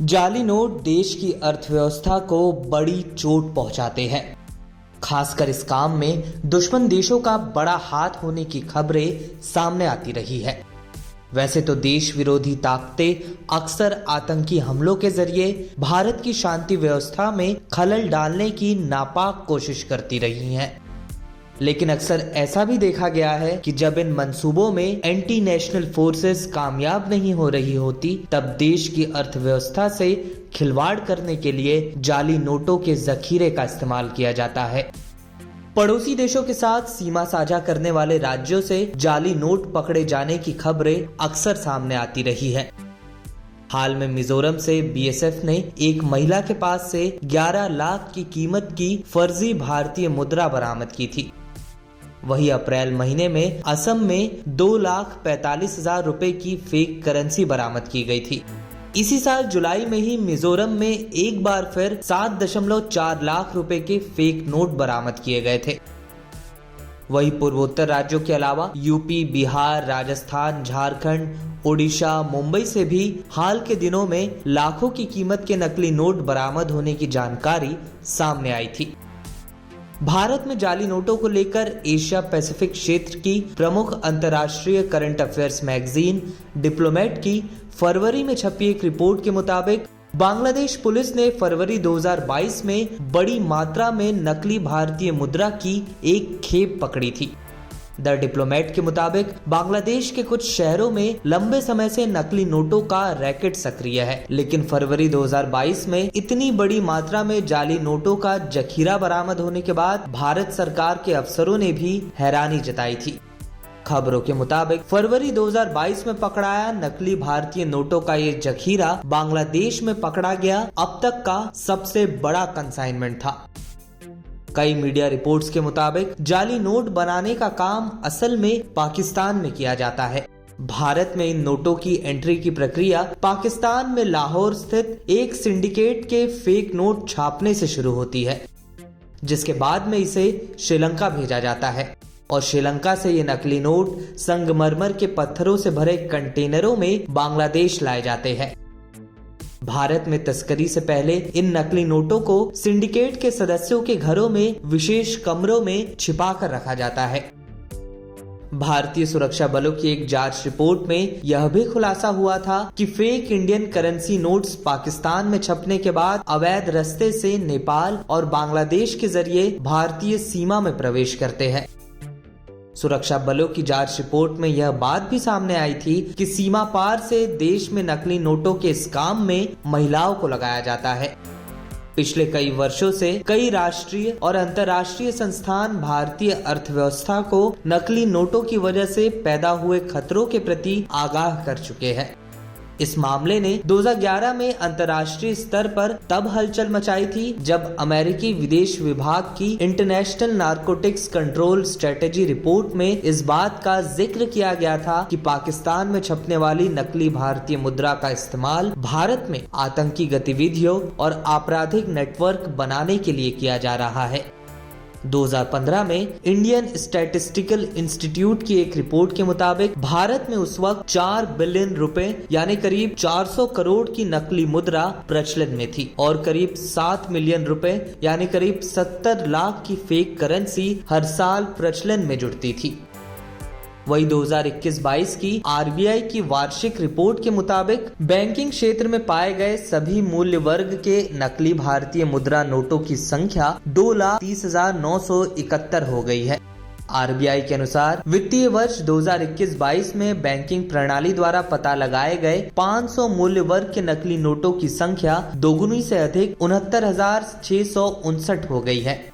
जाली नोट देश की अर्थव्यवस्था को बड़ी चोट पहुंचाते हैं। खासकर इस काम में दुश्मन देशों का बड़ा हाथ होने की खबरें सामने आती रही है। वैसे तो देश विरोधी ताकतें अक्सर आतंकी हमलों के जरिए भारत की शांति व्यवस्था में खलल डालने की नापाक कोशिश करती रही हैं। लेकिन अक्सर ऐसा भी देखा गया है कि जब इन मंसूबों में एंटी नेशनल फोर्सेस कामयाब नहीं हो रही होती, तब देश की अर्थव्यवस्था से खिलवाड़ करने के लिए जाली नोटों के जखीरे का इस्तेमाल किया जाता है। पड़ोसी देशों के साथ सीमा साझा करने वाले राज्यों से जाली नोट पकड़े जाने की खबरें अक्सर सामने आती रही है। हाल में मिजोरम से बीएसएफ ने एक महिला के पास से 11 लाख की कीमत की फर्जी भारतीय मुद्रा बरामद की थी। वहीं अप्रैल महीने में असम में 2,45,000 रुपए की फेक करेंसी बरामद की गई थी। इसी साल जुलाई में ही मिजोरम में एक बार फिर 7.4 लाख रुपए के फेक नोट बरामद किए गए थे। वहीं पूर्वोत्तर राज्यों के अलावा यूपी, बिहार, राजस्थान, झारखंड, ओडिशा, मुंबई से भी हाल के दिनों में लाखों की कीमत के नकली नोट बरामद होने की जानकारी सामने आई थी। भारत में जाली नोटों को लेकर एशिया पैसिफिक क्षेत्र की प्रमुख अंतर्राष्ट्रीय करंट अफेयर्स मैगजीन डिप्लोमेट की फरवरी में छपी एक रिपोर्ट के मुताबिक बांग्लादेश पुलिस ने फरवरी 2022 में बड़ी मात्रा में नकली भारतीय मुद्रा की एक खेप पकड़ी थी। द डिप्लोमेट के मुताबिक बांग्लादेश के कुछ शहरों में लंबे समय से नकली नोटों का रैकेट सक्रिय है, लेकिन फरवरी 2022 में इतनी बड़ी मात्रा में जाली नोटों का जखीरा बरामद होने के बाद भारत सरकार के अफसरों ने भी हैरानी जताई थी। खबरों के मुताबिक फरवरी 2022 में पकड़ाया नकली भारतीय नोटों का ये जखीरा बांग्लादेश में पकड़ा गया अब तक का सबसे बड़ा कंसाइनमेंट था। कई मीडिया रिपोर्ट्स के मुताबिक जाली नोट बनाने का काम असल में पाकिस्तान में किया जाता है। भारत में इन नोटों की एंट्री की प्रक्रिया पाकिस्तान में लाहौर स्थित एक सिंडिकेट के फेक नोट छापने से शुरू होती है, जिसके बाद में इसे श्रीलंका भेजा जाता है और श्रीलंका से ये नकली नोट संगमरमर के पत्थरों से भरे कंटेनरों में बांग्लादेश लाए जाते हैं। भारत में तस्करी से पहले इन नकली नोटों को सिंडिकेट के सदस्यों के घरों में विशेष कमरों में छिपाकर रखा जाता है। भारतीय सुरक्षा बलों की एक जांच रिपोर्ट में यह भी खुलासा हुआ था कि fake Indian currency notes Pakistan में छपने के बाद अवैध रास्ते से नेपाल और बांग्लादेश के जरिए भारतीय सीमा में प्रवेश करते हैं। सुरक्षा बलों की जांच रिपोर्ट में यह बात भी सामने आई थी कि सीमा पार से देश में नकली नोटों के इस काम में महिलाओं को लगाया जाता है। पिछले कई वर्षों से कई राष्ट्रीय और अंतर्राष्ट्रीय संस्थान भारतीय अर्थव्यवस्था को नकली नोटों की वजह से पैदा हुए खतरों के प्रति आगाह कर चुके हैं। इस मामले ने 2011 में अंतर्राष्ट्रीय स्तर पर तब हलचल मचाई थी जब अमेरिकी विदेश विभाग की international narcotics control strategy report में इस बात का जिक्र किया गया था कि पाकिस्तान में छपने वाली नकली भारतीय मुद्रा का इस्तेमाल भारत में आतंकी गतिविधियों और आपराधिक नेटवर्क बनाने के लिए किया जा रहा है। 2015 में इंडियन स्टैटिस्टिकल इंस्टीट्यूट की एक रिपोर्ट के मुताबिक भारत में उस वक्त 4 बिलियन रुपए यानी करीब 400 करोड़ की नकली मुद्रा प्रचलन में थी और करीब 7 मिलियन रुपए यानी करीब 70 लाख की फेक करेंसी हर साल प्रचलन में जुड़ती थी। वही 2021-22 की आरबीआई की वार्षिक रिपोर्ट के मुताबिक बैंकिंग क्षेत्र में पाए गए सभी मूल्य वर्ग के नकली भारतीय मुद्रा नोटों की संख्या 2,30,971 हो गई है। आरबीआई के अनुसार वित्तीय वर्ष 2021-22 में बैंकिंग प्रणाली द्वारा पता लगाए गए 500 मूल्य वर्ग के नकली नोटों की संख्या दोगुनी से अधिक 69,659 हो गई है,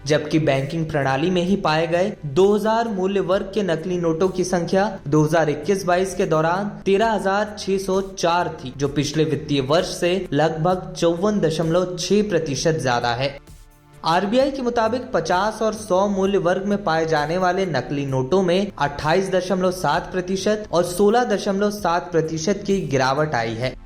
जबकि बैंकिंग प्रणाली में ही पाए गए 2000 मूल्य वर्ग के नकली नोटों की संख्या 2021-22 के दौरान 13,604 थी, जो पिछले वित्तीय वर्ष से लगभग 54.6% ज्यादा है। आरबीआई के मुताबिक 50 और 100 मूल्य वर्ग में पाए जाने वाले नकली नोटों में 28.7% और 16.7% की गिरावट आई है।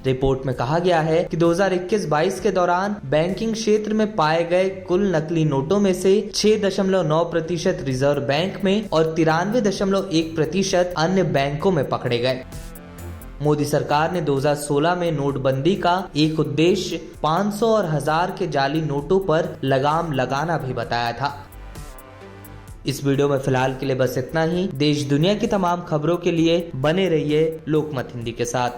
रिपोर्ट में कहा गया है कि 2021-22 के दौरान बैंकिंग क्षेत्र में पाए गए कुल नकली नोटों में से 6.9% रिजर्व बैंक में और 93.1% अन्य बैंकों में पकड़े गए। मोदी सरकार ने 2016 में नोटबंदी का एक उद्देश्य 500 और 1000 के जाली नोटों पर लगाम लगाना भी बताया था। इस वीडियो में फिलहाल के लिए बस इतना ही। देश दुनिया की तमाम खबरों के लिए बने रहिए लोकमत हिंदी के साथ।